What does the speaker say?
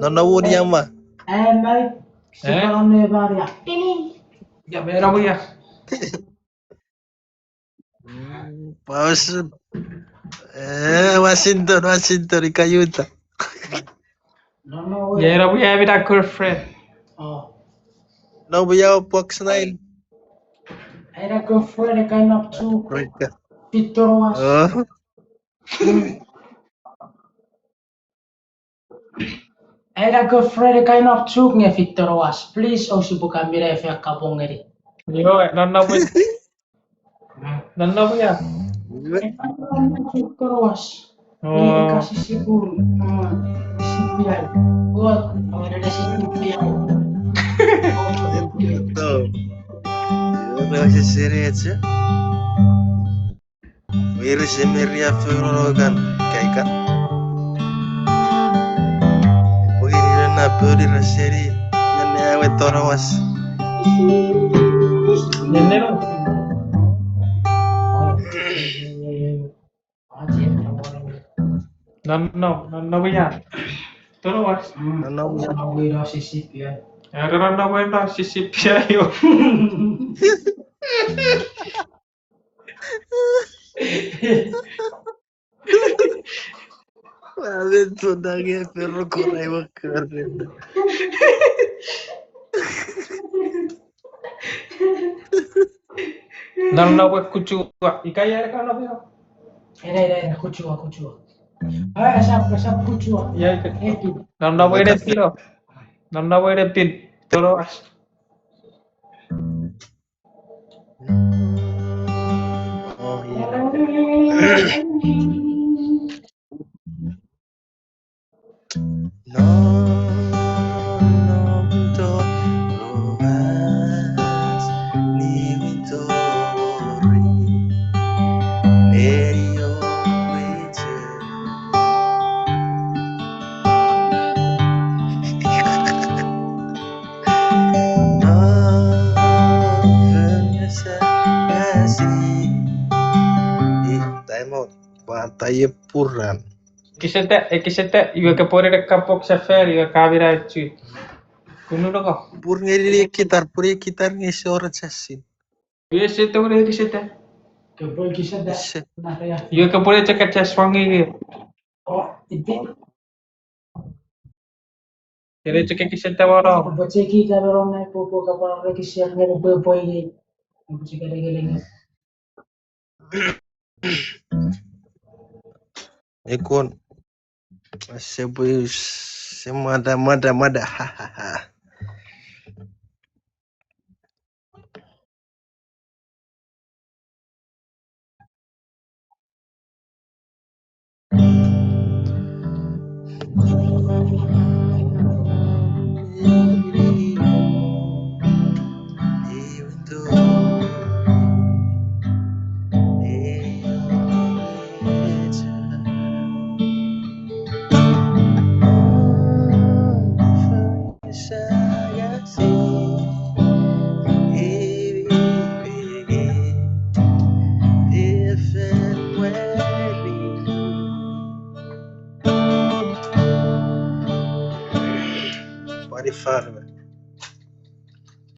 nonna Wonyama. Mike, sekarang nih Maria. Ini. Ya benar bu ya. Paus. Washington ikayuta. Nonna Ya Wonyama. bu ya vida girlfriend. Oh. No buya Fox 9. Era girlfriend kayo napsu. Mereka. Victor was. Oh. Era girlfriend kayo napsu nge Victor was. Please si bukan mira efek kabong ngeri. Yo nonna bu. Nonna bu ya. Victor was. Ini Oh. kasih sibur. Sipian. Gua ada sipian. Gitu. Udah seri aja. Virus Emilia Furologan kayak kan. Begini na beri na seri. Nene awe torawas. Nene lo. Nonna bu ya. Terus. Nana buya. Wira si sipian. Ya nonna bu ya sisip ya yo. Adesso da che ferro correvo correndo. Nonna bu kucu. Ikaya kan apa ya? Era, kucu. Asap kucu. Ya. Happy. Nonna bu ada piro. Nonna bu ada pin. Terus. Oh iya. No, no, roas ni vitori nerio wece. No, venese kasih. Time out. Pantai Puran. Kisete, iba ke pore de kapok sefer, iba kavira cu. Kuno ko. Puri kitar ngisi orang casin. Iya sete ore kisete. Kebol kisah dah. Nah ya. Iba ke pore ceket swangi. Oh, itu. Kere ceket kisete waro. Boceki kabarong na popo kabarong lagi siya ngere boy ni. Boceki lagi. Ikon sebut semada hahaha. Spotify.